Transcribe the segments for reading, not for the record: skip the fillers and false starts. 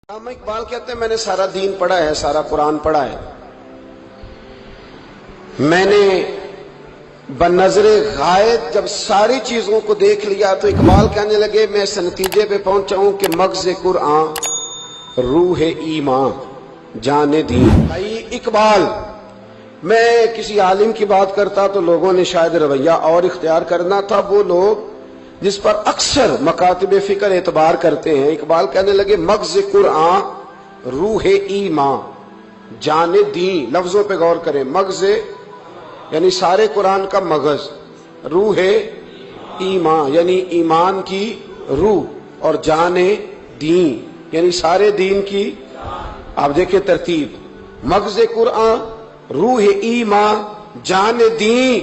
علامہ اقبال کہتے ہیں میں نے سارا دین پڑھا ہے، سارا قرآن پڑھا ہے، میں نے بنظر غائب جب ساری چیزوں کو دیکھ لیا تو اقبال کہنے لگے میں اس نتیجے پہ پہنچا ہوں کہ مغز قرآن روح ایمان جان دین۔ بھائی اقبال، میں کسی عالم کی بات کرتا تو لوگوں نے شاید رویہ اور اختیار کرنا تھا، وہ لوگ جس پر اکثر مکاتب فکر اعتبار کرتے ہیں۔ اقبال کہنے لگے مغز قرآن روح ایمان جان دین۔ لفظوں پہ غور کریں، مغز یعنی سارے قرآن کا مغز، روح ایمان یعنی ایمان کی روح، اور جان دین یعنی سارے دین کی۔ آپ دیکھیں ترتیب، مغز قرآن روح ایمان جان دین۔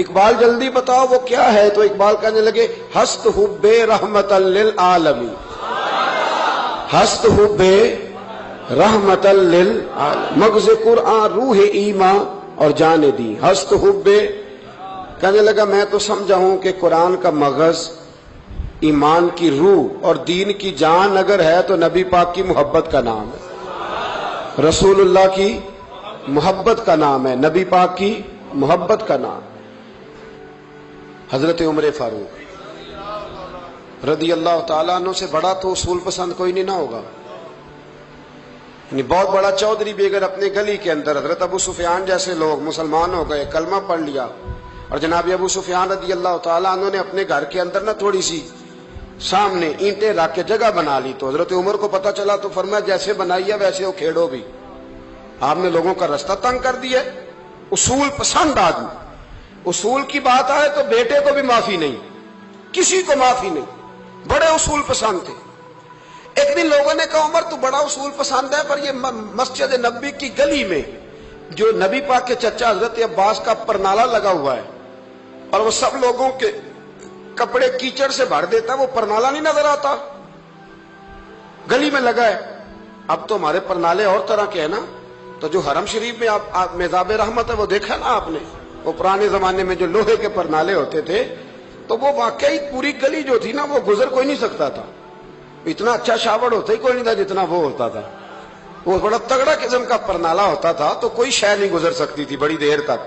اقبال جلدی بتاؤ وہ کیا ہے؟ تو اقبال کہنے لگے ہست حب رحمت للعالمین، ہست حب رحمت للعالمین، مغز قرآن روح ایمان اور جان دین۔ ہست حب، کہنے لگا میں تو سمجھا ہوں کہ قرآن کا مغز ایمان کی روح اور دین کی جان اگر ہے تو نبی پاک کی محبت کا نام ہے، رسول اللہ کی محبت کا نام ہے، نبی پاک کی محبت کا نام۔ حضرت عمر فاروق رضی اللہ تعالیٰ عنہ سے بڑا تو اصول پسند کوئی نہیں نہ ہوگا، یعنی بہت بڑا چودھری بھی اگر اپنے گلی کے اندر، حضرت ابو سفیان جیسے لوگ مسلمان ہو گئے، کلمہ پڑھ لیا، اور جناب ابو سفیان رضی اللہ تعالیٰ عنہ نے اپنے گھر کے اندر نہ تھوڑی سی سامنے اینٹیں رکھ کے جگہ بنا لی، تو حضرت عمر کو پتہ چلا تو فرمایا جیسے بنائی ہے ویسے وہ کھیڑو بھی، آپ نے لوگوں کا رستہ تنگ کر دیا۔ اصول پسند آدمی، اصول کی بات آئے تو بیٹے کو بھی معافی نہیں، کسی کو معافی نہیں، بڑے اصول پسند تھے۔ ایک دن لوگوں نے کہا عمر تو بڑا اصول پسند ہے، پر یہ مسجد نبی کی گلی میں جو نبی پاک کے چچا حضرت عباس کا پرنالہ لگا ہوا ہے اور وہ سب لوگوں کے کپڑے کیچڑ سے بھر دیتا ہے، وہ پرنالہ نہیں نظر آتا؟ گلی میں لگا ہے۔ اب تو ہمارے پرنالے اور طرح کے ہیں نا، تو جو حرم شریف میں آپ میزاب رحمت ہے وہ دیکھا نا آپ نے، وہ پرانے زمانے میں جو لوہے کے پرنالے ہوتے تھے، تو وہ واقعی پوری گلی جو تھی نا وہ گزر کوئی نہیں سکتا تھا، اتنا اچھا شاوڑ ہوتا ہی کوئی نہیں تھا جتنا وہ ہوتا تھا، وہ بڑا تگڑا قسم کا پرنالہ ہوتا تھا، تو کوئی شے نہیں گزر سکتی تھی بڑی دیر تک۔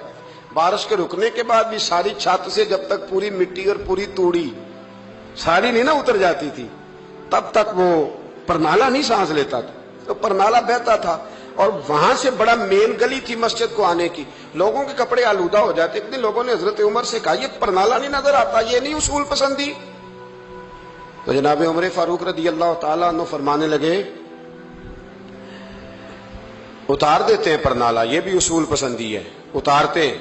بارش کے رکنے کے بعد بھی ساری چھت سے جب تک پوری مٹی اور پوری توڑی ساری نہیں نا اتر جاتی تھی تب تک وہ پرنالہ نہیں سانس لیتا تھا، تو پرنالہ بہتا تھا، اور وہاں سے بڑا مین گلی تھی مسجد کو آنے کی، لوگوں کے کپڑے آلودہ ہو جاتے۔ ایک دن لوگوں نے حضرت عمر سے کہا یہ پرنالہ نہیں نظر آتا، یہ نہیں اصول پسندی؟ تو جناب عمر فاروق رضی اللہ تعالیٰ عنہ فرمانے لگے اتار دیتے ہیں پرنالہ، یہ بھی اصول پسندی ہے، اتارتے ہیں۔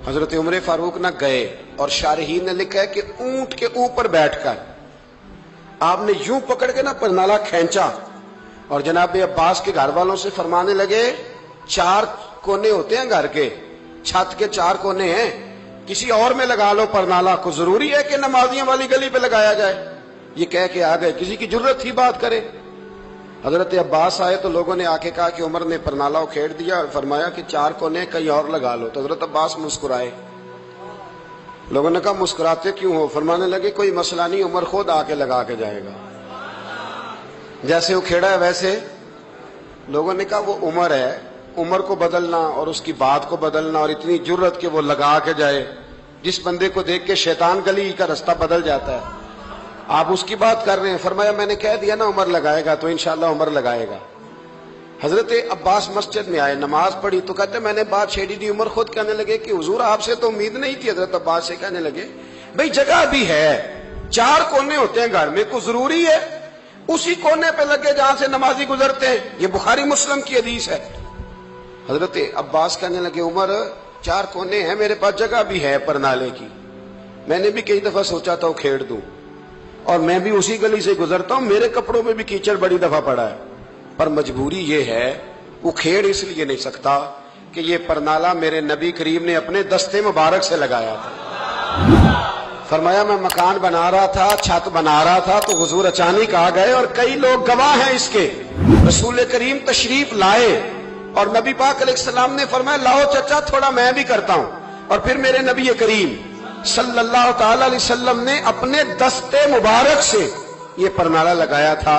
حضرت عمر فاروق نہ گئے، اور شارحین نے لکھا ہے کہ اونٹ کے اوپر بیٹھ کر آپ نے یوں پکڑ کے نا پرنالہ کھینچا، اور جناب عباس کے گھر والوں سے فرمانے لگے 4 کونے ہوتے ہیں گھر کے، چھت کے 4 کونے ہیں، کسی اور میں لگا لو پرنالہ، کو ضروری ہے کہ نمازیوں والی گلی پہ لگایا جائے؟ یہ کہہ کے آ گئے، کسی کی جرت تھی بات کرے؟ حضرت عباس آئے تو لوگوں نے آ کے کہا کہ عمر نے پرنالہ کھیڑ دیا اور فرمایا کہ 4 کونے کہیں اور لگا لو، تو حضرت عباس مسکرائے۔ لوگوں نے کہا مسکراتے کیوں ہو؟ فرمانے لگے کوئی مسئلہ نہیں، عمر خود آ کے لگا کے جائے گا، جیسے وہ کھیڑا ہے ویسے۔ لوگوں نے کہا وہ عمر ہے، عمر کو بدلنا اور اس کی بات کو بدلنا، اور اتنی جرت کہ وہ لگا کے جائے، جس بندے کو دیکھ کے شیطان گلی کا رستہ بدل جاتا ہے، آپ اس کی بات کر رہے ہیں۔ فرمایا میں نے کہہ دیا نا عمر لگائے گا، تو انشاءاللہ عمر لگائے گا۔ حضرت عباس مسجد میں آئے، نماز پڑھی تو کہتے میں نے بات چھیڑی دی۔ عمر خود کہنے لگے کہ حضور آپ سے تو امید نہیں تھی۔ حضرت عباس سے کہنے لگے بھئی جگہ بھی ہے، 4 کونے ہوتے ہیں گھر میں، کو ضروری ہے اسی کونے پہ لگے جہاں سے نمازی گزرتے ہیں؟ یہ بخاری مسلم کی حدیث ہے۔ حضرت عباس کہنے لگے عمر 4 کونے ہیں، میرے پاس جگہ بھی ہے پرنالے کی، میں نے بھی کئی دفعہ سوچا تھا وہ کھیڑ دوں، اور میں بھی اسی گلی سے گزرتا ہوں، میرے کپڑوں میں بھی کیچڑ بڑی دفعہ پڑا ہے، پر مجبوری یہ ہے وہ کھیڑ اس لیے نہیں سکتا کہ یہ پرنالہ میرے نبی کریم نے اپنے دستے مبارک سے لگایا تھا۔ فرمایا میں مکان بنا رہا تھا، چھت بنا رہا تھا، تو حضور اچانک آ گئے، اور کئی لوگ گواہ ہیں اس کے، رسول کریم تشریف لائے اور نبی پاک علیہ السلام نے فرمایا لاؤ چچا تھوڑا میں بھی کرتا ہوں، اور پھر میرے نبی کریم صلی اللہ تعالی علیہ وسلم نے اپنے دستے مبارک سے یہ پرنالہ لگایا تھا،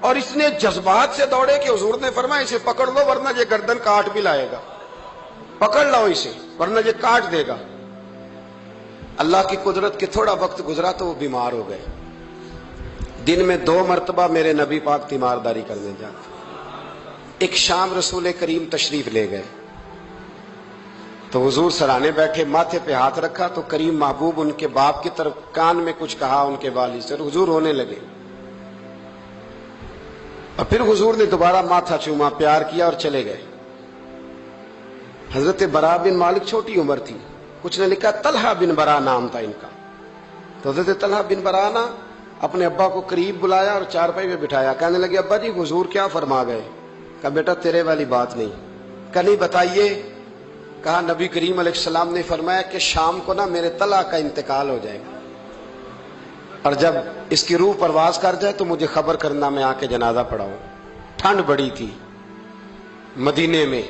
اور اس نے جذبات سے دوڑے کہ حضور نے فرمایا اسے پکڑ لو ورنہ یہ گردن کاٹ بھی لائے گا، پکڑ لو اسے ورنہ یہ کاٹ دے گا۔ اللہ کی قدرت کے تھوڑا وقت گزرا تو وہ بیمار ہو گئے۔ دن میں 2 مرتبہ میرے نبی پاک تیمارداری کرنے جاتے۔ ایک شام رسول کریم تشریف لے گئے تو حضور سرانے بیٹھے، ماتھے پہ ہاتھ رکھا تو کریم محبوب ان کے باپ کی طرف کان میں کچھ کہا ان کے والد سے، حضور رونے لگے، اور پھر حضور نے دوبارہ ماتھا چوما، پیار کیا اور چلے گئے۔ حضرت برا بن مالک چھوٹی عمر تھی، کچھ نے لکھا طلحہ بن برا نام تھا ان کا، تو حضرت طلحہ بن برا نا اپنے ابا کو قریب بلایا اور چارپائی پہ بٹھایا، کہنے لگے ابا جی حضور کیا فرما گئے؟ کہا بیٹا تیرے والی بات نہیں۔ کہا نہیں بتائیے۔ کہا نبی کریم علیہ السلام نے فرمایا کہ شام کو نا میرے طلحہ کا انتقال ہو جائے گا، اور جب اس کی روح پرواز کر جائے تو مجھے خبر کرنا، میں آ کے جنازہ پڑھاؤں۔ ٹھنڈ بڑی تھی، مدینے میں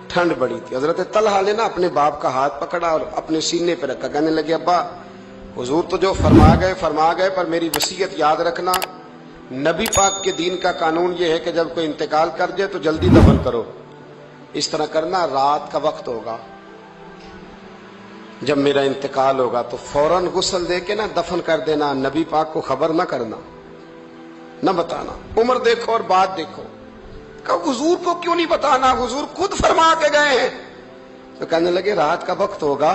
ٹھنڈ بڑی تھی۔ حضرت طلحہ نے نا اپنے باپ کا ہاتھ پکڑا اور اپنے سینے پہ رکھا، کہنے لگے ابا حضور تو جو فرما گئے پر میری وصیت یاد رکھنا، نبی پاک کے دین کا قانون یہ ہے کہ جب کوئی انتقال کر جائے تو جلدی دفن کرو، اس طرح کرنا رات کا وقت ہوگا، جب میرا انتقال ہوگا تو فوراً غسل دے کے نا دفن کر دینا، نبی پاک کو خبر نہ کرنا، نہ بتانا۔ عمر دیکھو اور بات دیکھو، کہ حضور کو کیوں نہیں بتانا، حضور خود فرما کے گئے ہیں۔ تو کہنے لگے رات کا وقت ہوگا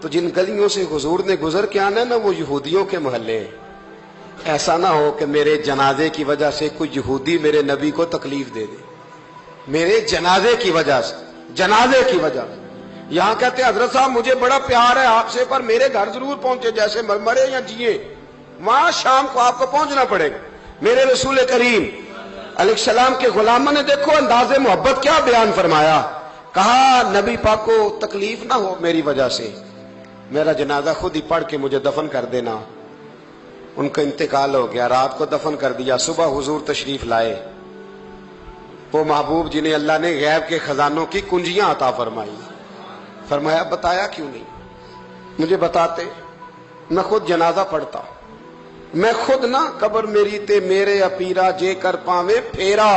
تو جن گلیوں سے حضور نے گزر کے آنا ہے نا وہ یہودیوں کے محلے ہیں، ایسا نہ ہو کہ میرے جنازے کی وجہ سے کوئی یہودی میرے نبی کو تکلیف دے دے، میرے جنازے کی وجہ سے، جنازے کی وجہ سے۔ یہاں کہتے ہیں حضرت صاحب مجھے بڑا پیار ہے آپ سے پر میرے گھر ضرور پہنچے، جیسے مرے یا جیے، وہاں شام کو آپ کو پہنچنا پڑے گا۔ میرے رسول کریم علیہ السلام کے غلاموں نے دیکھو انداز محبت کیا بیان فرمایا، کہا نبی پاک کو تکلیف نہ ہو میری وجہ سے، میرا جنازہ خود ہی پڑھ کے مجھے دفن کر دینا۔ ان کا انتقال ہو گیا، رات کو دفن کر دیا، صبح حضور تشریف لائے، وہ محبوب جنہیں اللہ نے غیب کے خزانوں کی کنجیاں عطا فرمائی، فرمایا بتایا کیوں نہیں، مجھے بتاتے، میں خود جنازہ پڑھتا، میں خود نہ قبر میری تے میرے اپیرا جے کر پاوے پھیرا،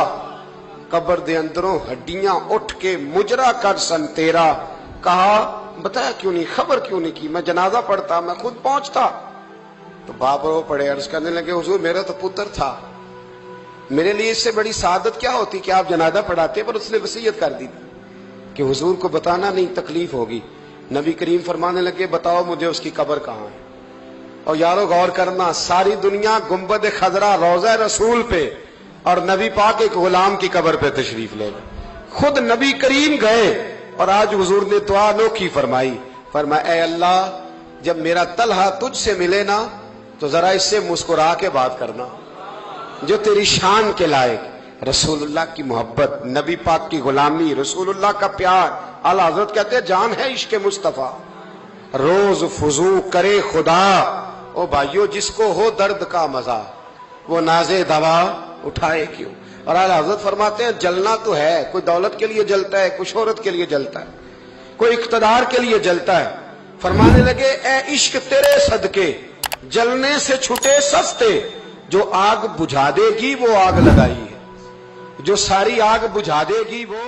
قبر دے اندروں ہڈیاں اٹھ کے مجرا کر سن تیرا۔ کہا بتایا کیوں نہیں، خبر کیوں نہیں کی، میں جنازہ پڑھتا، میں خود پہنچتا۔ تو باپ رو پڑے، عرض کرنے لگے حضور میرا تو پتر تھا، میرے لیے اس سے بڑی سعادت کیا ہوتی کہ آپ جنازہ پڑھاتے، پر اس نے وصیت کر دی تھی کہ حضور کو بتانا نہیں، تکلیف ہوگی۔ نبی کریم فرمانے لگے بتاؤ مجھے اس کی قبر کہاں ہے۔ اور یارو غور کرنا، ساری دنیا گنبد خضرا روضہ رسول پہ اور نبی پاک ایک غلام کی قبر پہ تشریف لے گئے، خود نبی کریم گئے، اور آج حضور نے دعا انوکھی فرمائی، فرمایا اے اللہ جب میرا طلحہ تجھ سے ملے نا تو ذرا اس سے مسکرا کے بات کرنا، جو تیری شان کے لائق، رسول اللہ کی محبت، نبی پاک کی غلامی، رسول اللہ کا پیار۔ اعلیٰ حضرت کہتے ہیں جان ہے عشق مصطفیٰ، روز فضو کرے خدا، او بھائیو جس کو ہو درد کا مزہ وہ نازے دوا اٹھائے کیوں۔ اور اعلیٰ حضرت فرماتے ہیں جلنا تو ہے، کوئی دولت کے لیے جلتا ہے، کوئی شہرت کے لیے جلتا ہے، کوئی اقتدار کے لیے جلتا ہے۔ فرمانے لگے اے عشق تیرے صدقے جلنے سے چھٹے سستے، جو آگ بجھا دے گی وہ آگ لگائی ہے، جو ساری آگ بجھا دے گی وہ